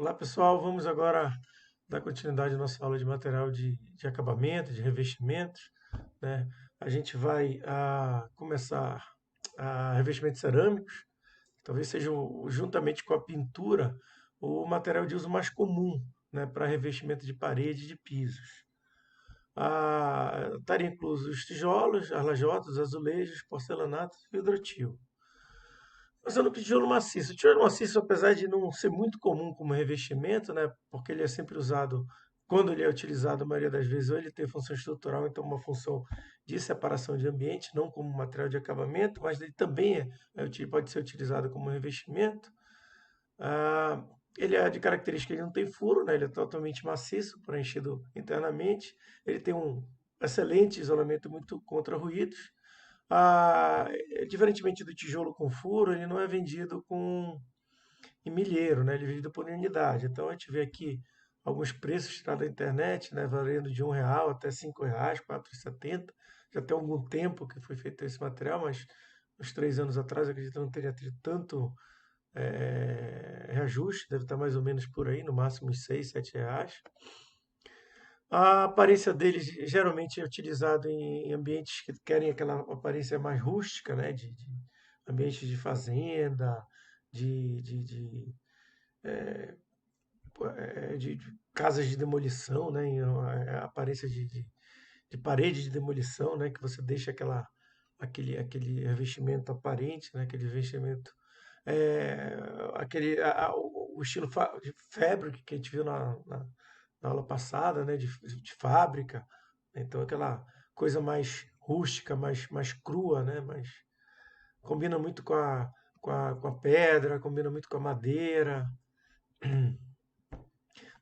Olá pessoal, vamos agora dar continuidade à nossa aula de material de acabamento, de revestimentos, né? A gente vai começar a revestimentos cerâmicos, talvez seja juntamente com a pintura o material de uso mais comum, né, para revestimento de parede e de pisos. Estaria inclusos os tijolos, as lajotas, azulejos, porcelanato e hidrotil. Usando tijolo maciço. O tijolo maciço, apesar de não ser muito comum como revestimento, né, porque ele é sempre usado, quando ele é utilizado, a maioria das vezes, ou ele tem função estrutural, então uma função de separação de ambiente, não como material de acabamento, mas ele também pode ser utilizado como revestimento. Ah, ele é de característica, ele não tem furo, né, ele é totalmente maciço, preenchido internamente. Ele tem um excelente isolamento muito contra ruídos. Diferentemente do tijolo com furo, ele não é vendido em milheiro, né? Ele é vendido por unidade. Então a gente vê aqui alguns preços tá, da internet, né? Variando de R$ 1 até R$ 5, 4,70. Já tem algum tempo que foi feito esse material, mas uns 3 anos atrás, eu acredito que não teria tido tanto reajuste, deve estar mais ou menos por aí, no máximo uns R$ 6, R$ 7. A aparência deles geralmente é utilizado em ambientes que querem aquela aparência mais rústica, né? De ambientes de fazenda, de de casas de demolição, né? A aparência de parede de demolição, né? Que você deixa aquele revestimento aparente, né? Aquele revestimento, é, o estilo de fabric que a gente viu na aula passada, né? De fábrica. Então aquela coisa mais rústica, mais crua, né? Combina muito com a pedra, combina muito com a madeira.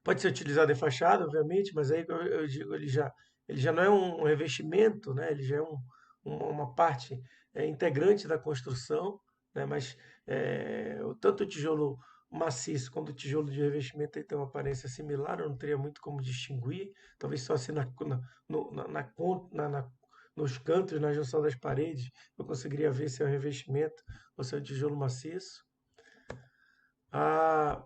Pode ser utilizado em fachada, obviamente, mas aí eu digo, ele já não é um revestimento, né? Ele já é uma parte integrante da construção, né? Mas tanto o tijolo maciço quanto o tijolo de revestimento ele tem uma aparência similar, eu não teria muito como distinguir, talvez só assim no- na, con- na- nos cantos, na junção das paredes, eu conseguiria ver se é um revestimento ou se é um tijolo maciço. Ah,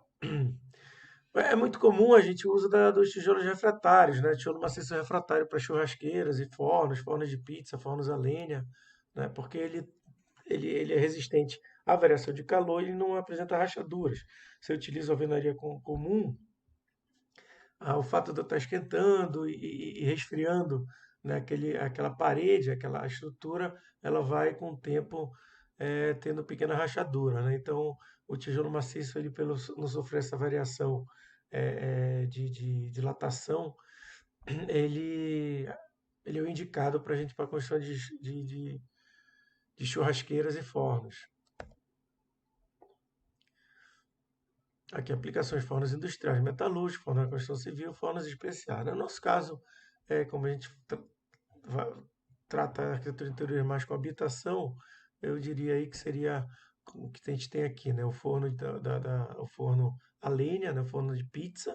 É muito comum a gente usa dos tijolos refratários, né? Tijolo maciço refratário para churrasqueiras e fornos, fornos de pizza, fornos a lenha, né? Porque ele é resistente à variação de calor e ele não apresenta rachaduras. Se eu utilizo alvenaria comum, o fato de eu estar esquentando e resfriando, né, aquela parede, aquela estrutura, ela vai com o tempo tendo pequena rachadura, né? Então, o tijolo maciço, ele pelo não sofrer essa variação de dilatação, ele, ele é o indicado para a gente para a construção de churrasqueiras e fornos. Aqui, aplicações de fornos industriais, metalúrgicos, fornos na construção civil, fornos especiais. No nosso caso, como a gente va- trata a arquitetura interior mais com habitação, eu diria aí que seria o que a gente tem aqui, né? O forno, o forno a lenha, né? O forno de pizza,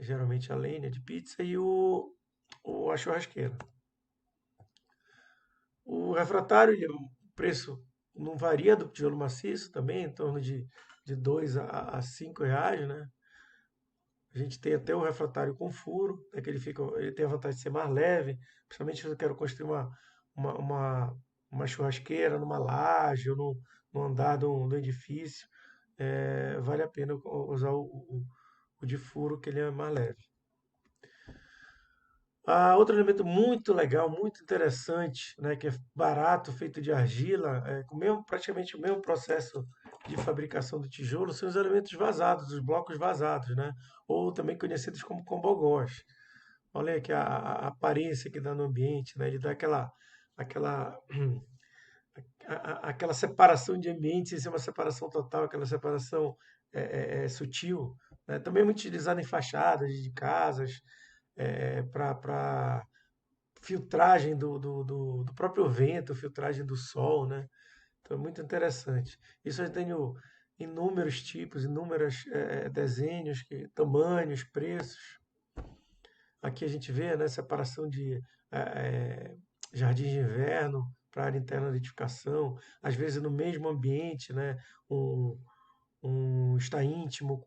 geralmente a lenha de pizza, e a churrasqueira. O refratário, o preço não varia do tijolo maciço também, em torno de R$ 2 a R$ 5, né? A gente tem até o refratário com furo, né, que ele tem a vantagem de ser mais leve, principalmente se eu quero construir uma, uma, uma churrasqueira numa laje ou no andar do edifício. Vale a pena usar o de furo, que ele é mais leve. Outro elemento muito legal, muito interessante, né, que é barato, feito de argila, com praticamente o mesmo processo de fabricação do tijolo, são os elementos vazados, os blocos vazados, né, ou também conhecidos como combogós. Olha aqui a aparência que dá no ambiente, né, ele dá aquela, aquela separação de ambientes, sem ser uma separação total, aquela separação sutil, né, também é muito utilizado em fachadas de casas, para filtragem do próprio vento, filtragem do sol, né? Então é muito interessante. Isso eu tenho inúmeros tipos, inúmeros desenhos, tamanhos, preços. Aqui a gente vê, né, separação de jardins de inverno para área interna de edificação, às vezes no mesmo ambiente, né, um, está íntimo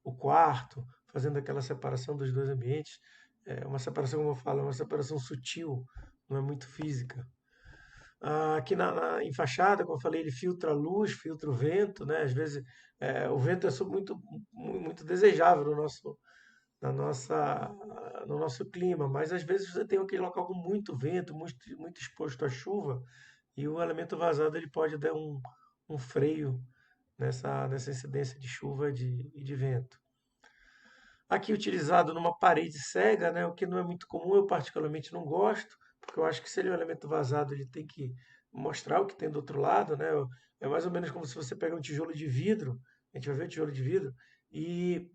o quarto, fazendo aquela separação dos dois ambientes. É uma separação, como eu falo, é uma separação sutil, não é muito física. Aqui em fachada, como eu falei, ele filtra a luz, filtra o vento, né? Às vezes o vento é muito, muito desejável na nossa, no nosso clima, mas às vezes você tem aquele local com muito vento, muito exposto à chuva, e o elemento vazado ele pode dar um freio nessa incidência de chuva e de vento. Aqui utilizado numa parede cega, né, o que não é muito comum, eu particularmente não gosto, porque eu acho que se ele é um elemento vazado, ele tem que mostrar o que tem do outro lado, né? É mais ou menos como se você pega um tijolo de vidro, a gente vai ver o tijolo de vidro, e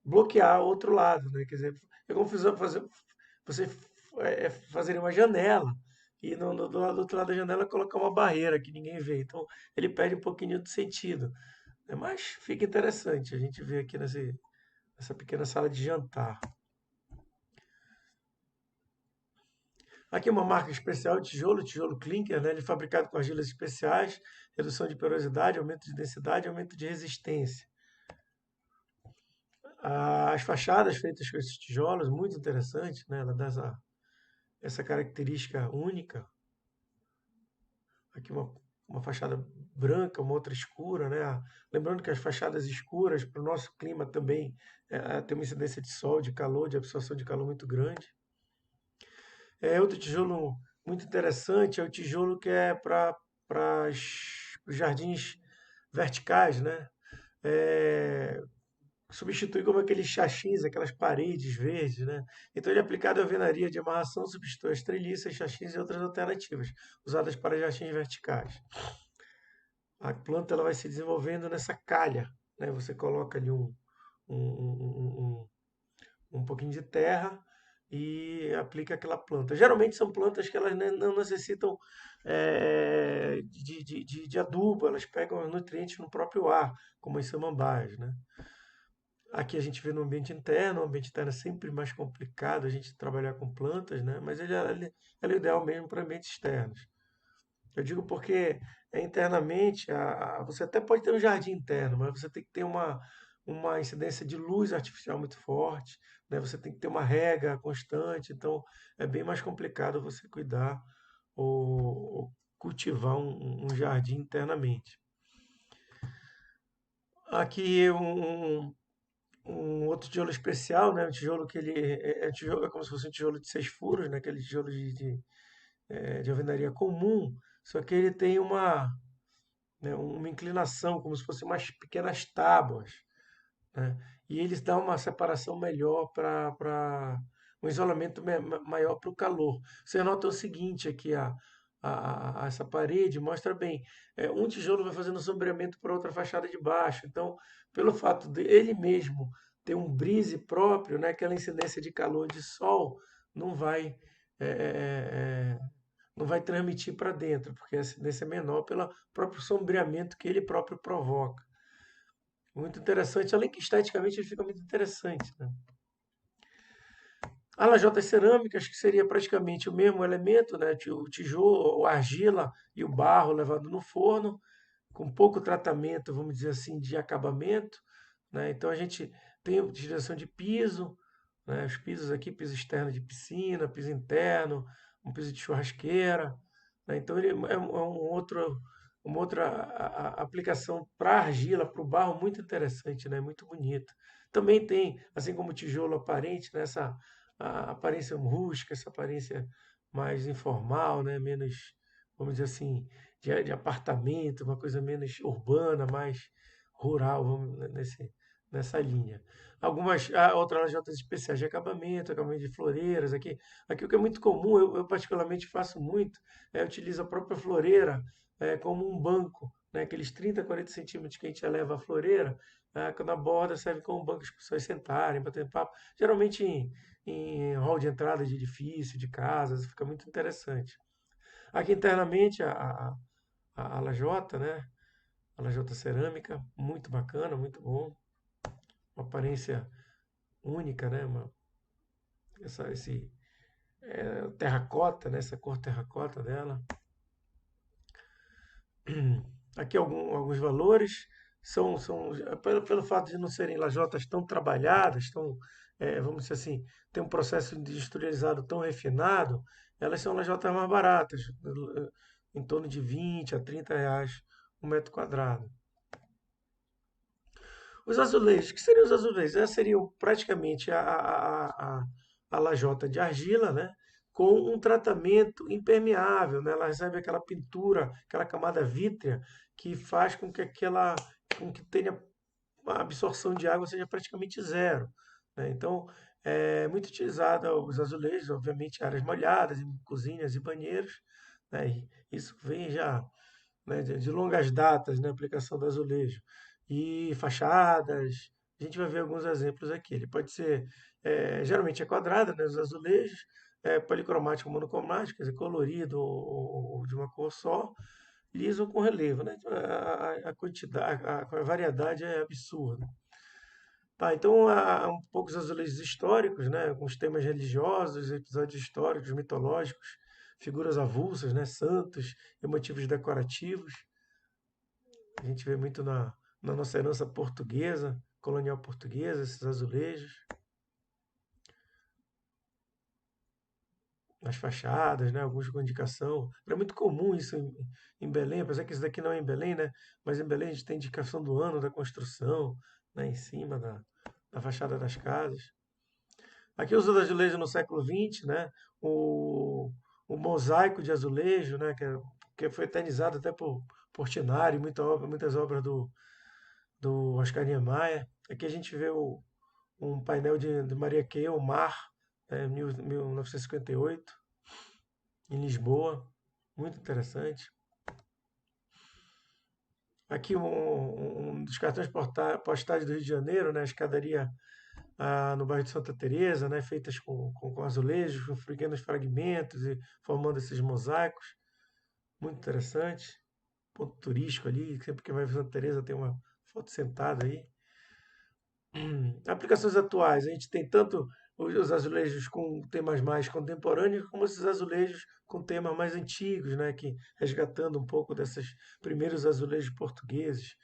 bloquear o outro lado, né? Quer dizer, é como você fazer uma janela e do outro lado da janela colocar uma barreira que ninguém vê. Então, ele perde um pouquinho de sentido, né? Mas fica interessante a gente ver aqui nessa pequena sala de jantar. Aqui é uma marca especial de tijolo, tijolo clinker, né? Ele é fabricado com argilas especiais, redução de porosidade, aumento de densidade, aumento de resistência. As fachadas feitas com esses tijolos, muito interessante, né? Ela dá essa característica única. Aqui uma fachada branca, uma outra escura, né? Lembrando que as fachadas escuras, para o nosso clima também, tem uma incidência de sol, de calor, de absorção de calor muito grande. Outro tijolo muito interessante é o tijolo que é para os jardins verticais, né? É, substitui como aqueles chachins, aquelas paredes verdes, né? Então ele é aplicado à alvenaria de amarração, substitui as treliças, chachins e outras alternativas, usadas para jardins verticais. A planta ela vai se desenvolvendo nessa calha, né? Você coloca ali um, um, um pouquinho de terra e aplica aquela planta. Geralmente são plantas que elas não necessitam de adubo, elas pegam os nutrientes no próprio ar, como as samambaias, né? Aqui a gente vê no ambiente interno, o ambiente interno é sempre mais complicado a gente trabalhar com plantas, né? Mas ele é ideal mesmo para ambientes externos. Eu digo porque internamente você até pode ter um jardim interno, mas você tem que ter uma incidência de luz artificial muito forte, né? Você tem que ter uma rega constante, então é bem mais complicado você cuidar ou cultivar um jardim internamente. Aqui um outro tijolo especial, né? Um tijolo que ele é como se fosse um tijolo de 6 furos, né? Aquele tijolo de alvenaria comum, só que ele tem né, uma inclinação, como se fossem umas pequenas tábuas, né? E eles dão uma separação melhor para um isolamento maior para o calor. Você nota o seguinte aqui, essa parede mostra bem, um tijolo vai fazendo sombreamento para outra fachada de baixo. Então, pelo fato de ele mesmo ter um brise próprio, né, aquela incidência de calor de sol, não vai é, é, é, não vai transmitir para dentro, porque a incidência é menor pelo próprio sombreamento que ele próprio provoca. Muito interessante, além que esteticamente ele fica muito interessante, né? A lajotas cerâmicas, que seria praticamente o mesmo elemento, né? O tijolo, a argila e o barro levado no forno, com pouco tratamento, vamos dizer assim, de acabamento, né? Então a gente tem utilização de piso, né? Os pisos aqui, piso externo de piscina, piso interno, um piso de churrasqueira, né? Então ele uma outra aplicação para argila, para o barro, muito interessante, né? Muito bonita. Também tem, assim como o tijolo aparente, né? Essa a aparência rústica, essa aparência mais informal, né? Menos, vamos dizer assim, de apartamento, uma coisa menos urbana, mais rural, vamos nessa linha. Algumas outras lajotas especiais de acabamento de floreiras. Aqui o que é muito comum, eu particularmente faço muito, utilizo a própria floreira como um banco, né? Aqueles 30, 40 centímetros que a gente eleva a floreira, quando a borda serve como banco as pessoas sentarem, bater papo. Geralmente em hall de entrada de edifício, de casas, fica muito interessante. Aqui internamente a lajota, né? A lajota cerâmica, muito bacana, muito bom. Uma aparência única, né? Esse terracota, né? Essa cor terracota dela. Aqui alguns valores. pelo fato de não serem lajotas tão trabalhadas, vamos dizer assim, tem um processo industrializado tão refinado, elas são lajotas mais baratas, em torno de 20 a 30 reais um metro quadrado. Os azulejos, o que seriam os azulejos? Elas seriam praticamente a lajota de argila, né? Com um tratamento impermeável, né? Ela recebe aquela pintura, aquela camada vítrea que faz com que tenha a absorção de água seja praticamente zero, né? Então, é muito utilizada os azulejos, obviamente, em áreas molhadas, em cozinhas e banheiros, né? E isso vem já, né, de longas datas, né, a aplicação do azulejo. E fachadas, a gente vai ver alguns exemplos aqui. Ele pode ser, geralmente é quadrado, né, os azulejos, policromático ou monocromático, quer dizer, colorido ou de uma cor só, liso ou com relevo, né? Então, a quantidade, a variedade é absurda. Tá, então há um poucos azulejos históricos, né, com os temas religiosos, episódios históricos, mitológicos, figuras avulsas, né, santos e motivos decorativos. A gente vê muito na nossa herança portuguesa, colonial portuguesa, esses azulejos, nas fachadas, né, alguns com indicação. Era muito comum isso em Belém, apesar que isso daqui não é em Belém, né, mas em Belém a gente tem indicação do ano da construção, né, em cima da fachada das casas. Aqui os azulejos no século XX, né, o, o mosaico de azulejo, né, que foi eternizado até por Portinari, muitas obras do Oscar Niemeyer. Aqui a gente vê um painel de Maria Key, o Mar, 1958, em Lisboa, muito interessante. Aqui um dos cartões postais do Rio de Janeiro, né, a escadaria no bairro de Santa Teresa, né, feitas com azulejos, com pequenos fragmentos e formando esses mosaicos, muito interessante. Ponto turístico ali, sempre que vai para Santa Teresa tem uma foto sentada aí. Aplicações atuais, a gente tem tanto os azulejos com temas mais contemporâneos, como esses azulejos com temas mais antigos, né, que resgatando um pouco desses primeiros azulejos portugueses.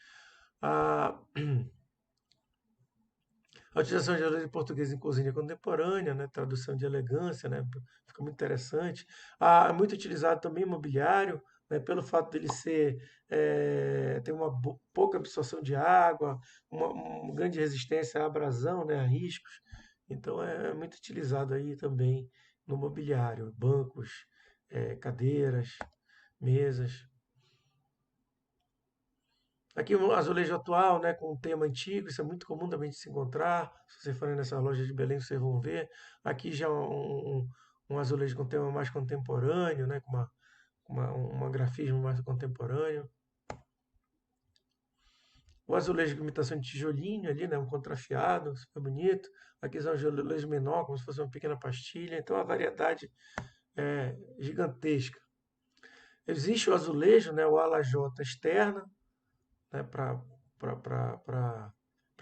A, a utilização de azulejo português em cozinha contemporânea, né, tradução de elegância, né, fica muito interessante. É muito utilizado também em mobiliário, né, pelo fato dele ter uma pouca absorção de água, uma grande resistência à abrasão, né, a riscos. Então é muito utilizado aí também no mobiliário, bancos, cadeiras, mesas. Aqui um azulejo atual, né, com um tema antigo, isso é muito comum também de se encontrar. Se vocês forem nessa loja de Belém, vocês vão ver. Aqui já um azulejo com tema mais contemporâneo, né, com uma grafismo mais contemporâneo. O azulejo com imitação de tijolinho ali, né, um contrafiado, super bonito. Aqui é um azulejo menor, como se fosse uma pequena pastilha. Então a variedade é gigantesca. Existe o azulejo, né, o alajota externa, né, para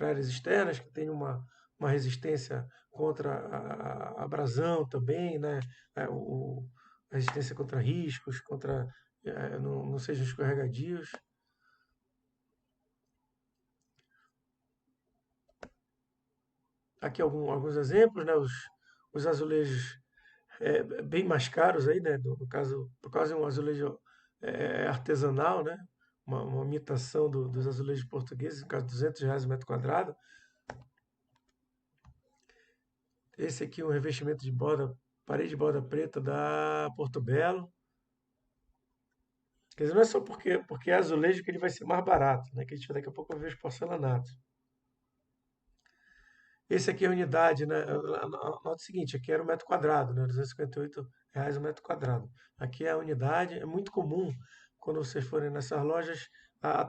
áreas externas, que tem uma resistência contra a abrasão também, né, a resistência contra riscos, não sejam escorregadios. Aqui alguns exemplos, né, os azulejos bem mais caros aí, né, no caso, por causa de um azulejo artesanal, né, uma imitação dos azulejos portugueses, no caso, R$ 200 o metro quadrado. Esse aqui é um revestimento de parede de borda preta da Porto Belo. Quer dizer, não é só porque é azulejo que ele vai ser mais barato, né? Que a gente daqui a pouco vai ver os porcelanatos. Esse aqui é a unidade, né? Nota o seguinte, aqui era o metro quadrado, né? R$ 258 o metro quadrado. Aqui é a unidade, é muito comum quando vocês forem nessas lojas,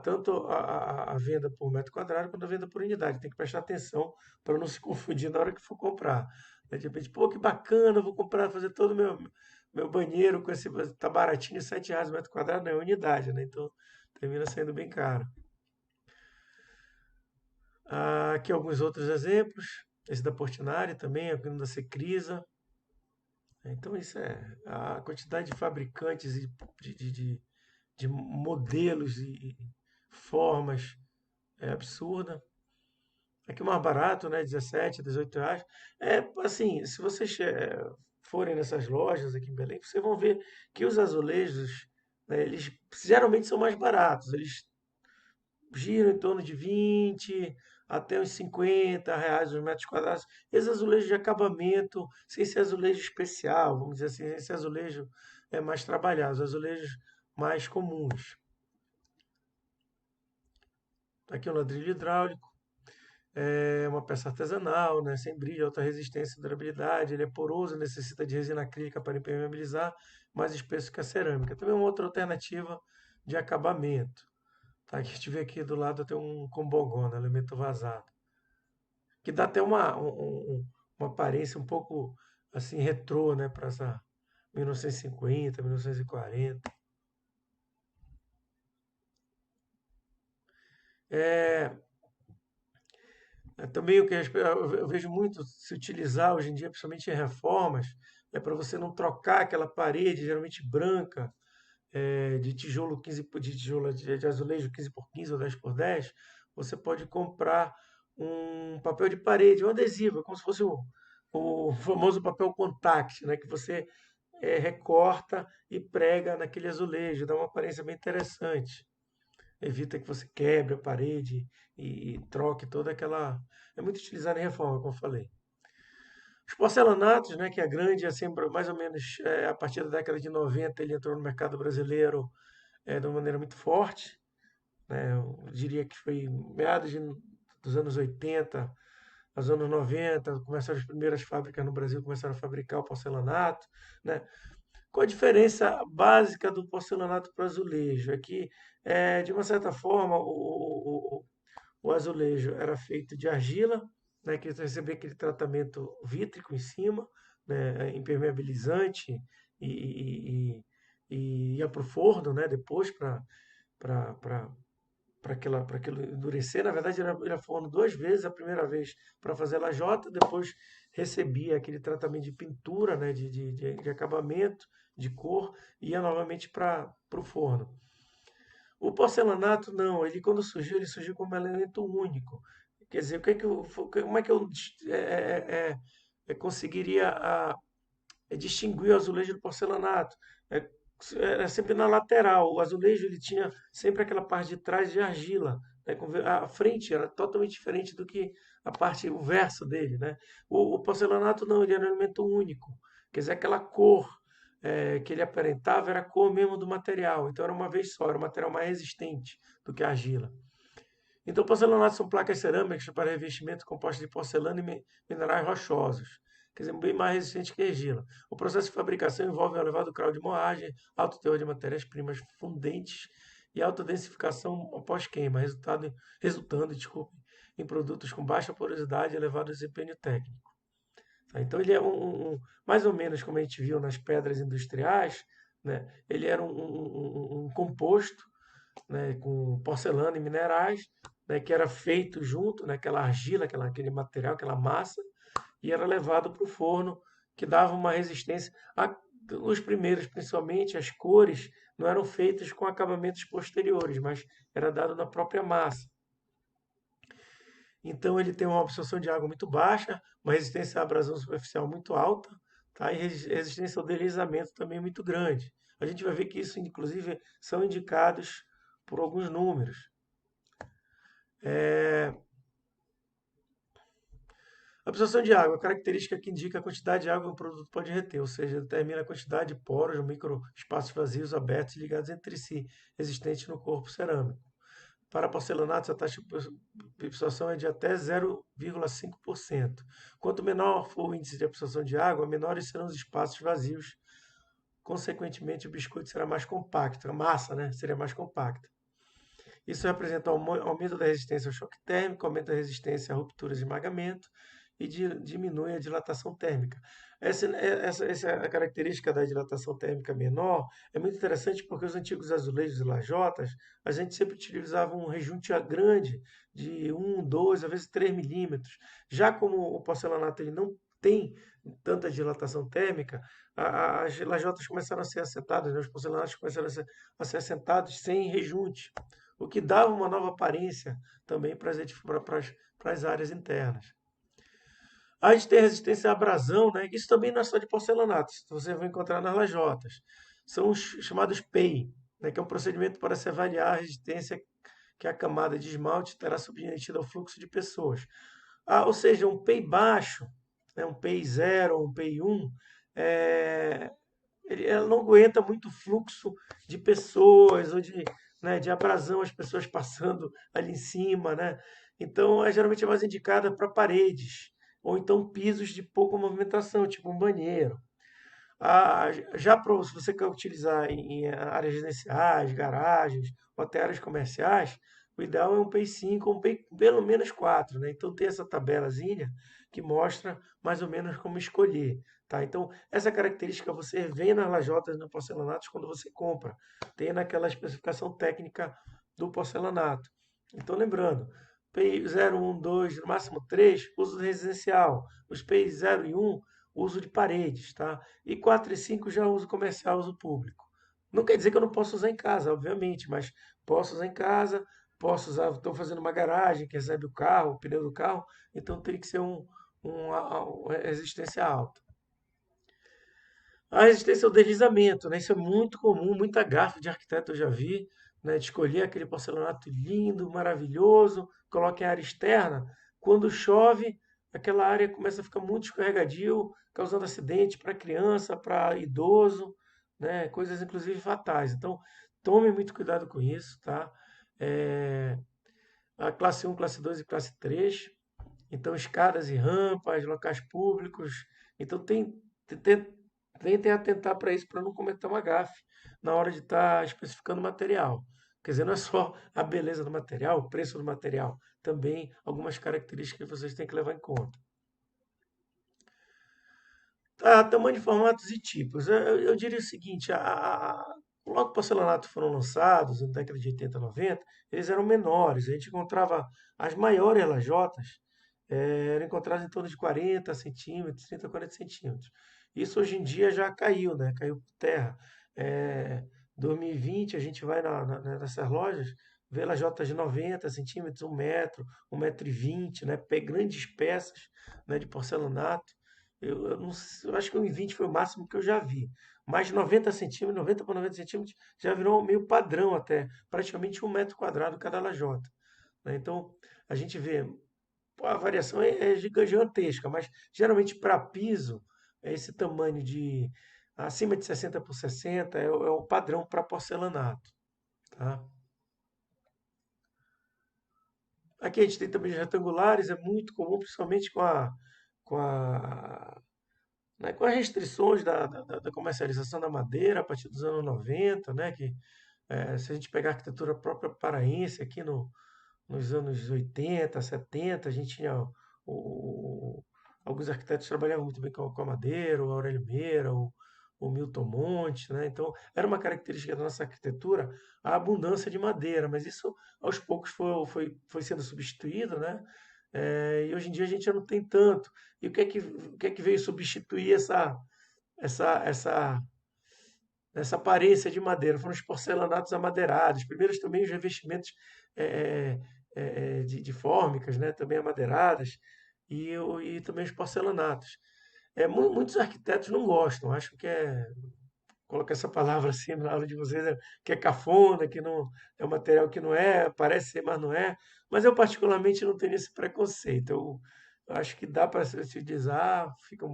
tanto a venda por metro quadrado quanto a venda por unidade. Tem que prestar atenção para não se confundir na hora que for comprar. Né? De repente, pô, que bacana, eu vou comprar, fazer todo o meu banheiro com esse. Tá baratinho, R$ 7 o metro quadrado, não é unidade, né? Então termina saindo bem caro. Aqui alguns outros exemplos. Esse da Portinari também, a da Secrisa. Então, isso é a quantidade de fabricantes e de modelos e formas. é absurda. Aqui o mais barato, né, 17, 18 reais. É assim, se vocês forem nessas lojas aqui em Belém, vocês vão ver que os azulejos, né, eles geralmente são mais baratos. Eles giram em torno de 20 até uns 50 reais os metros quadrados. Esses azulejos de acabamento, sem ser azulejo especial, vamos dizer assim, esse azulejo é mais trabalhado, os azulejos mais comuns. Aqui é um ladrilho hidráulico. É uma peça artesanal, né, sem brilho, alta resistência e durabilidade. Ele é poroso, necessita de resina acrílica para impermeabilizar, mais espesso que a cerâmica. Também é uma outra alternativa de acabamento. Tá? Aqui, tive aqui do lado tem um combogona, elemento vazado, que dá até uma aparência um pouco assim retrô, né, para essa 1950, 1940. É, também o que eu vejo muito se utilizar hoje em dia, principalmente em reformas, é para você não trocar aquela parede, geralmente branca, de tijolo 15 de tijolo de azulejo 15 por 15 ou 10 por 10, você pode comprar um papel de parede, um adesivo, como se fosse o famoso papel contact, né, que você recorta e prega naquele azulejo, dá uma aparência bem interessante. Evita que você quebre a parede e troque toda aquela. É muito utilizado em reforma, como eu falei. Os porcelanatos, né, que é grande, assim, mais ou menos a partir da década de 90 ele entrou no mercado brasileiro de uma maneira muito forte, né? Eu diria que foi dos anos 80 aos anos 90, começaram as primeiras fábricas no Brasil, começaram a fabricar o porcelanato, né? Qual a diferença básica do porcelanato para o azulejo? É que, de uma certa forma, o azulejo era feito de argila, né, que recebia aquele tratamento vítrico em cima, né, impermeabilizante, e, ia para o forno, né, depois para aquilo endurecer. Na verdade, era forno duas vezes, a primeira vez para fazer lajota, depois recebia aquele tratamento de pintura, né, de acabamento, de cor, e ia novamente para o forno. O porcelanato não, ele quando surgiu, ele surgiu como elemento único. Quer dizer, como é que eu conseguiria distinguir o azulejo do porcelanato? É, Era sempre na lateral. O azulejo ele tinha sempre aquela parte de trás de argila, né? A frente era totalmente diferente do que o verso dele, né? O porcelanato não, ele era um elemento único. Quer dizer, aquela cor que ele aparentava era a cor mesmo do material. Então era uma vez só, era um material mais resistente do que a argila. Então, porcelanatos são placas cerâmicas para revestimento compostas de porcelana e minerais rochosos, quer dizer, bem mais resistentes que a argila. O processo de fabricação envolve um elevado grau de moagem, alto teor de matérias-primas fundentes e alta densificação após queima, resultando, desculpe, em produtos com baixa porosidade e elevado desempenho técnico. Tá? Então, ele é mais ou menos como a gente viu nas pedras industriais, né? Ele era um composto, né, com porcelana e minerais, né, que era feito junto, né, aquela argila, aquele material, aquela massa, e era levado para o forno, que dava uma resistência. Os primeiros, principalmente, as cores não eram feitas com acabamentos posteriores, mas era dado na própria massa. Então ele tem uma absorção de água muito baixa, uma resistência à abrasão superficial muito alta, tá? E resistência ao deslizamento também muito grande. A gente vai ver que isso, inclusive, são indicados por alguns números. Absorção de água, característica que indica a quantidade de água que o produto pode reter, ou seja, determina a quantidade de poros, microespaços vazios abertos e ligados entre si, existentes no corpo cerâmico. Para porcelanatos, a taxa de absorção é de até 0,5%. Quanto menor for o índice de absorção de água, menores serão os espaços vazios. Consequentemente, o biscoito será mais compacto, a massa, né, seria mais compacta. Isso representa aumento da resistência ao choque térmico, aumento da resistência a rupturas de esmagamento e diminui a dilatação térmica. Essa característica da dilatação térmica menor é muito interessante porque os antigos azulejos e lajotas, a gente sempre utilizava um rejunte grande de 1, 2, às vezes 3 milímetros. Já como o porcelanato ele não tem tanta dilatação térmica, as lajotas começaram a ser assentadas, né? Os porcelanatos começaram a ser assentados sem rejunte. o que dava uma nova aparência também para as áreas internas. A gente tem resistência à abrasão, né? Isso também não é só de porcelanato, isso você vai encontrar nas lajotas. São os chamados PEI, né? Que é um procedimento para se avaliar a resistência que a camada de esmalte terá submetida ao fluxo de pessoas. Ou seja, um PEI baixo, né? Um PEI 0 ou um PEI 1, é, ela não aguenta muito fluxo de pessoas ou de abrasão, as pessoas passando ali em cima, né? Então, geralmente é mais indicada para paredes ou então pisos de pouca movimentação, tipo um banheiro. Já se você quer utilizar em áreas residenciais, garagens ou até áreas comerciais, o ideal é um PEI 5 ou um PEI pelo menos 4, né? Então tem essa tabelazinha que mostra mais ou menos como escolher, tá? Então essa característica você vê nas lajotas e no porcelanatos quando você compra, tem naquela especificação técnica do porcelanato. Então lembrando, PEI 0, 1, 2, no máximo 3, uso residencial. Os PEI 0 e 1, uso de paredes, tá? E 4 e 5 já uso comercial, uso público. Não quer dizer que eu não posso usar em casa, obviamente, mas posso usar em casa, posso usar, estou fazendo uma garagem que recebe o carro, o pneu do carro, então tem que ser uma resistência alta. A resistência ao deslizamento, né? Isso é muito comum, muita gafe de arquiteto eu já vi, né? De escolher aquele porcelanato lindo, maravilhoso, coloca em área externa. Quando chove, aquela área começa a ficar muito escorregadio, causando acidente para criança, para idoso, né? Coisas inclusive fatais. Então, tome muito cuidado com isso, tá? É, a classe 1, classe 2 e classe 3. Então, escadas e rampas, locais públicos. Então, tem, tentem atentar para isso, para não cometer uma gafe na hora de estar especificando o material. Quer dizer, não é só a beleza do material, o preço do material, também algumas características que vocês têm que levar em conta. Tamanho de formatos e tipos. Eu diria o seguinte, logo que o porcelanato foram lançados, na década de 80, 90, eles eram menores. A gente encontrava as maiores lajotas, eram encontradas em torno de 40 centímetros, 30, 40 centímetros. Isso hoje em dia já caiu, né? Caiu por terra. É, 2020 a gente vai nessas lojas, vê lajotas de 90 centímetros, 1 metro, 1,20 m, né? Grandes peças, né, de porcelanato. Eu não sei, eu acho que 1,20 foi o máximo que eu já vi. Mais de 90 centímetros, 90 por 90 centímetros, já virou meio padrão até, praticamente 1 metro quadrado cada lajota, né? Então, a gente vê, pô, a variação é gigantesca, mas geralmente para piso, é esse tamanho de acima de 60 por 60 é o padrão para porcelanato, tá? Aqui a gente tem também os retangulares, é muito comum, principalmente com a com as restrições da comercialização da madeira a partir dos anos 90, né, que se a gente pegar a arquitetura própria paraense aqui nos anos 80, 70, a gente tinha o- alguns arquitetos que trabalhavam muito bem com a madeira, o Aurélio Meira, o Milton Monte, né? Então, era uma característica da nossa arquitetura a abundância de madeira, mas isso aos poucos foi sendo substituído, né? E hoje em dia a gente já não tem tanto. E o que é que veio substituir essa, essa aparência de madeira? Foram os porcelanatos amadeirados. Primeiros também os revestimentos eh, de fórmicas, né? Também amadeiradas, e também os porcelanatos. Muitos arquitetos não gostam, acham que colocar essa palavra assim na aula de vocês, que é cafona, que não é um material que não é, parece ser, mas não é. Mas eu particularmente não tenho esse preconceito. Eu acho que dá para se utilizar, fica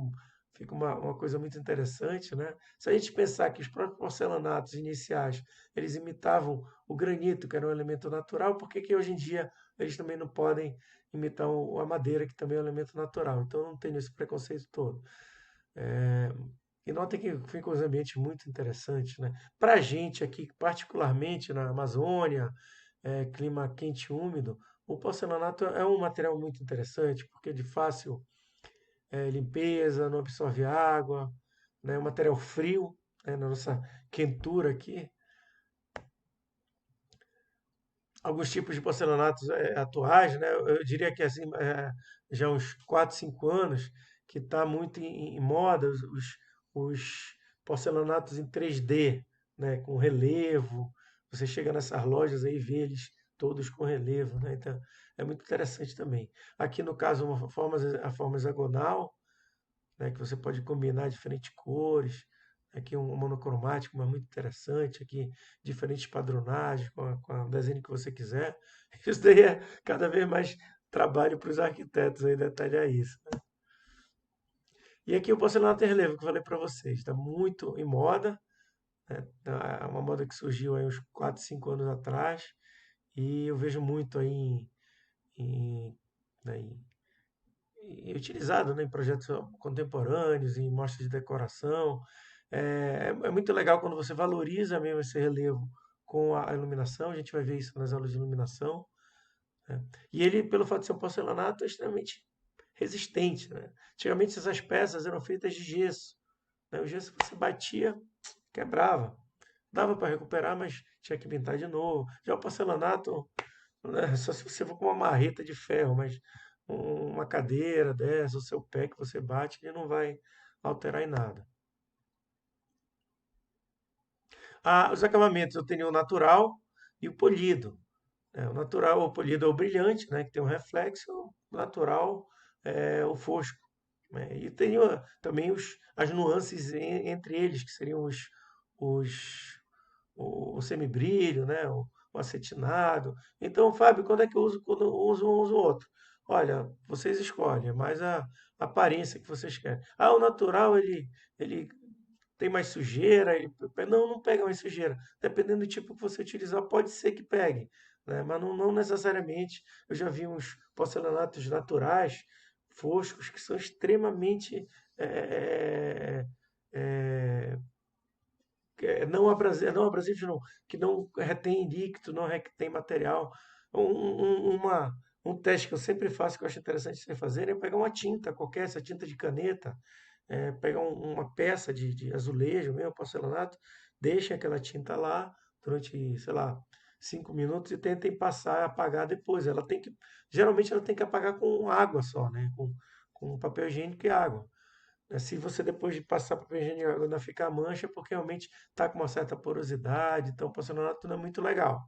uma coisa muito interessante, né? Se a gente pensar que os próprios porcelanatos iniciais, eles imitavam o granito, que era um elemento natural, por que que hoje em dia eles também não podem imitar a madeira, que também é um elemento natural? Então eu não tenho esse preconceito todo. E notem que fica um ambiente muito interessante, né? Para a gente aqui, particularmente na Amazônia, clima quente e úmido, o porcelanato é um material muito interessante, porque é de fácil limpeza, não absorve água, né? É um material frio, né? Na nossa quentura aqui. Alguns tipos de porcelanatos atuais, né? Eu diria que assim, já há uns 4, 5 anos, que está muito em moda os porcelanatos em 3D, né? Com relevo. você chega nessas lojas aí e vê eles todos com relevo, né? Então é muito interessante também. Aqui no caso, a forma hexagonal, né, que você pode combinar diferentes cores. Aqui um monocromático, mas muito interessante. Aqui diferentes padronagens com o desenho que você quiser. Isso daí é cada vez mais trabalho para os arquitetos aí detalhar isso. E aqui o porcelanato em relevo que eu falei para vocês, está muito em moda, né? É uma moda que surgiu aí uns 4, 5 anos atrás e eu vejo muito aí em, né, e utilizado, né, em projetos contemporâneos, em mostras de decoração. É muito legal quando você valoriza mesmo esse relevo com a iluminação. A gente vai ver isso nas aulas de iluminação, né? E ele, pelo fato de ser um porcelanato, é extremamente resistente, né? Antigamente essas peças eram feitas de gesso, né? O gesso você batia, quebrava. Dava para recuperar, mas tinha que pintar de novo. Já o porcelanato, né, só se você for com uma marreta de ferro, mas uma cadeira dessa, o seu pé que você bate, ele não vai alterar em nada. Ah, os acabamentos eu tenho o natural e o polido, né? O natural, o polido é o brilhante, né, que tem um reflexo, o natural é o fosco, né? E tenho também as nuances entre eles, que seriam os, o semibrilho, né? O acetinado. Então, Fábio, quando é que eu uso? Quando eu uso um, uso o outro. Olha, vocês escolhem, é mais a aparência que vocês querem. Ah, o natural, ele tem mais sujeira, não, não pega mais sujeira. Dependendo do tipo que você utilizar, pode ser que pegue, né? Mas não necessariamente. Eu já vi uns porcelanatos naturais, foscos, que são extremamente é, não abrasivos, não, que não retém líquido, não retém material. Um teste que eu sempre faço, que eu acho interessante você fazer, é pegar uma tinta qualquer, essa tinta de caneta, pegar uma peça de azulejo, mesmo porcelanato, deixa aquela tinta lá durante, sei lá, 5 minutos e tentem passar, apagar depois. Geralmente ela tem que apagar com água só, né? Com papel higiênico e água. Se você depois de passar papel higiênico ainda ficar mancha, é porque realmente está com uma certa porosidade, então o porcelanato não é muito legal.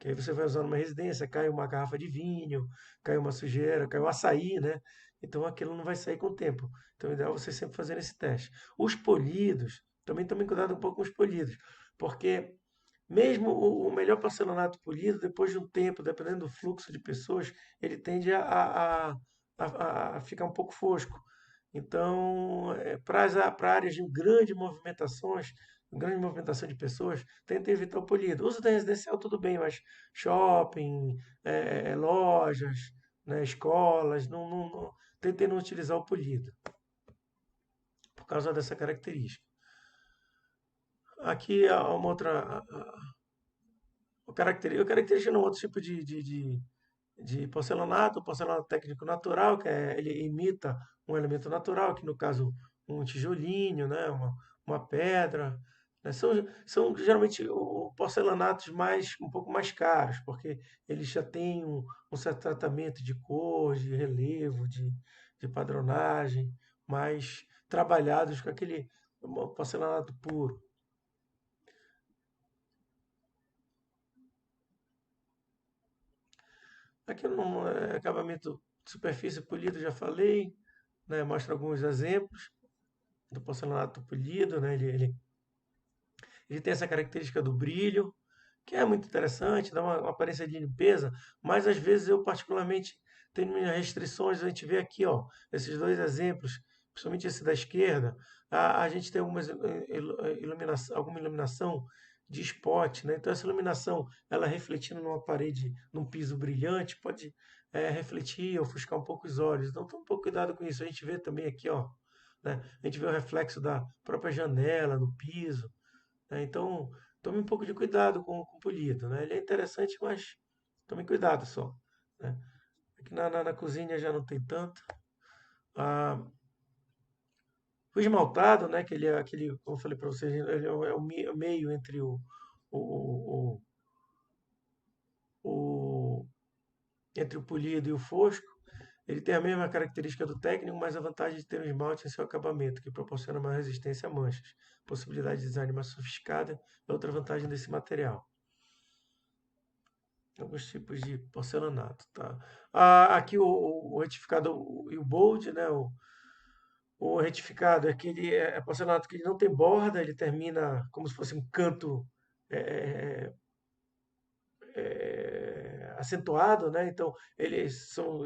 Que aí você vai usar numa residência, cai uma garrafa de vinho, cai uma sujeira, cai um açaí, né? Então aquilo não vai sair com o tempo. Então o ideal é você sempre fazer esse teste. Os polidos, também tomem cuidado um pouco com os polidos, porque mesmo o melhor porcelanato polido, depois de um tempo, dependendo do fluxo de pessoas, ele tende a ficar um pouco fosco. Então, para áreas de grande movimentação de pessoas, tenta evitar o polido. Uso da residencial, tudo bem, mas shopping, lojas, né, escolas, tentem não utilizar o polido, por causa dessa característica. Aqui há uma outra. Caracteriza um outro tipo de porcelanato, o porcelanato técnico natural, ele imita um elemento natural, que no caso um tijolinho, né, uma pedra, né? São geralmente porcelanatos um pouco mais caros, porque eles já têm um certo tratamento de cor, de relevo, de padronagem, mais trabalhados com aquele porcelanato puro. Aqui no acabamento de superfície polido, já falei, né? Mostra alguns exemplos do porcelanato polido, né? Ele tem essa característica do brilho, que é muito interessante, dá uma aparência de limpeza, mas às vezes eu particularmente tenho minhas restrições. A gente vê aqui, ó, esses dois exemplos, principalmente esse da esquerda, a gente tem alguma iluminação de spot, né? Então essa iluminação, ela refletindo numa parede, num piso brilhante, pode refletir, ofuscar um pouco os olhos. Então tome um pouco cuidado com isso. A gente vê também aqui, ó, né? A gente vê o reflexo da própria janela no piso, né? Então, tome um pouco de cuidado com o polido, né? Ele é interessante, mas tome cuidado só, né? Aqui na cozinha já não tem tanto. Ah, o esmaltado, né? Que ele é aquele, como eu falei para vocês, ele é o meio entre o, o- entre o polido e o fosco. Ele tem a mesma característica do técnico, mas a vantagem de ter um esmalte em seu acabamento, que proporciona maior resistência a manchas. Possibilidade de design mais sofisticada é outra vantagem desse material. Alguns tipos de porcelanato, tá? Aqui o retificado e o bold, né? O retificado é aquele porcelanato que ele não tem borda, ele termina como se fosse um canto é, acentuado, né? Então eles são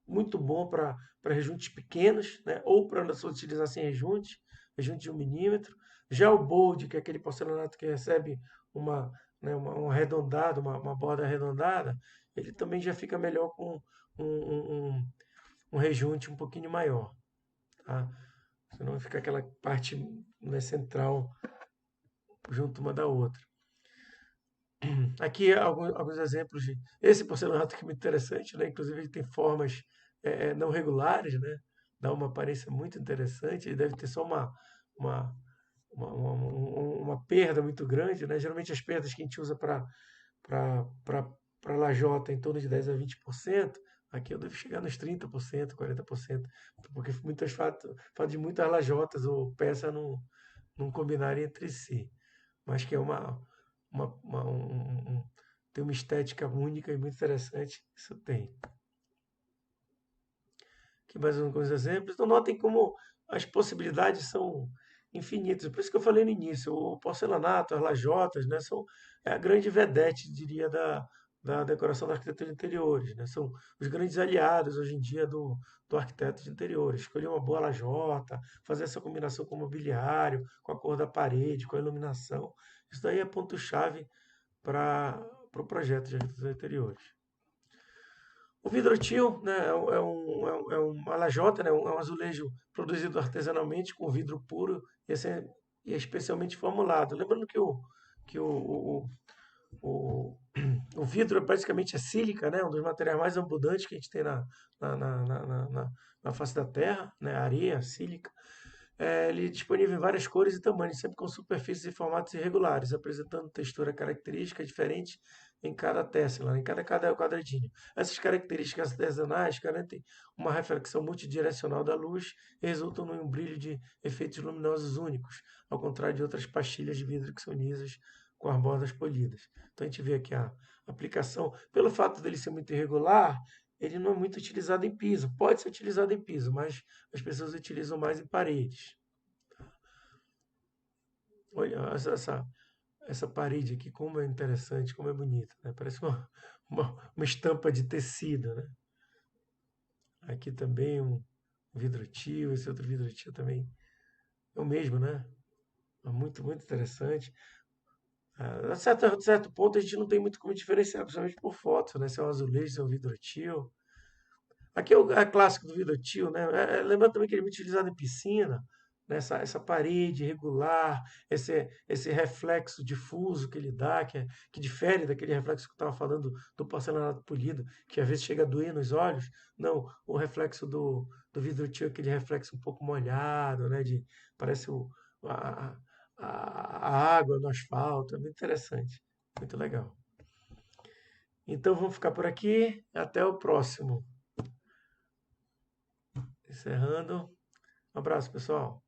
muito bom para rejuntos pequenos, né? Ou para se utilizar sem rejunte, rejunte de 1 milímetro. Já o bold, que é aquele porcelanato que recebe uma, né, uma arredondada, uma borda arredondada, ele também já fica melhor com um, um rejunte um pouquinho maior, tá? Senão fica aquela parte, né, central junto uma da outra. Aqui alguns exemplos de. Esse porcelanato aqui é muito interessante, né? Inclusive ele tem formas não regulares, né? Dá uma aparência muito interessante. Ele deve ter só uma, uma perda muito grande, né? Geralmente as perdas que a gente usa para lajota em torno de 10 a 20%, aqui eu devo chegar nos 30%, 40%, porque muitas fato de muitas lajotas ou peças não combinarem entre si, mas que é tem uma estética única e muito interessante, isso tem. Aqui mais alguns exemplos. Então, notem como as possibilidades são infinitas. Por isso que eu falei no início, o porcelanato, as lajotas, né, são a grande vedete, diria, da decoração da arquitetura de interiores. Né? São os grandes aliados, hoje em dia, do arquiteto de interiores. Escolher uma boa lajota, fazer essa combinação com o mobiliário, com a cor da parede, com a iluminação. Isso daí é ponto-chave para o projeto de arquitetura de interiores. O vidrotil, né, é uma lajota, né, é um azulejo produzido artesanalmente com vidro puro e é especialmente formulado. Lembrando que o, o vidro é basicamente sílica, né, um dos materiais mais abundantes que a gente tem na face da Terra, né, areia, sílica. Ele é disponível em várias cores e tamanhos, sempre com superfícies e formatos irregulares, apresentando textura característica diferente em cada tessela, em cada quadradinho. Essas características artesanais garantem uma reflexão multidirecional da luz e resultam em um brilho de efeitos luminosos únicos, ao contrário de outras pastilhas de vidro que são lisas com as bordas polidas. Então a gente vê aqui a aplicação, pelo fato dele ser muito irregular, ele não é muito utilizado em piso. Pode ser utilizado em piso, mas as pessoas utilizam mais em paredes. Olha essa parede aqui, como é interessante, como é bonita, né? Parece uma estampa de tecido, né? Aqui também um vidrotil, esse outro vidrotil também é o mesmo, né? É muito, muito interessante. A certo ponto a gente não tem muito como diferenciar, principalmente por fotos, né? Se é um azulejo, se é um vidrotil. Aqui é clássico do vidrotil, né? Lembrando também que ele é muito utilizado em piscina, né? Essa parede irregular, esse reflexo difuso que ele dá, que difere daquele reflexo que eu estava falando do porcelanato polido, que às vezes chega a doer nos olhos. Não, o reflexo do vidrotil é aquele reflexo um pouco molhado, né? Parece a, a água no asfalto, é muito interessante, muito legal. Então vamos ficar por aqui, até o próximo. Encerrando. Um abraço, pessoal.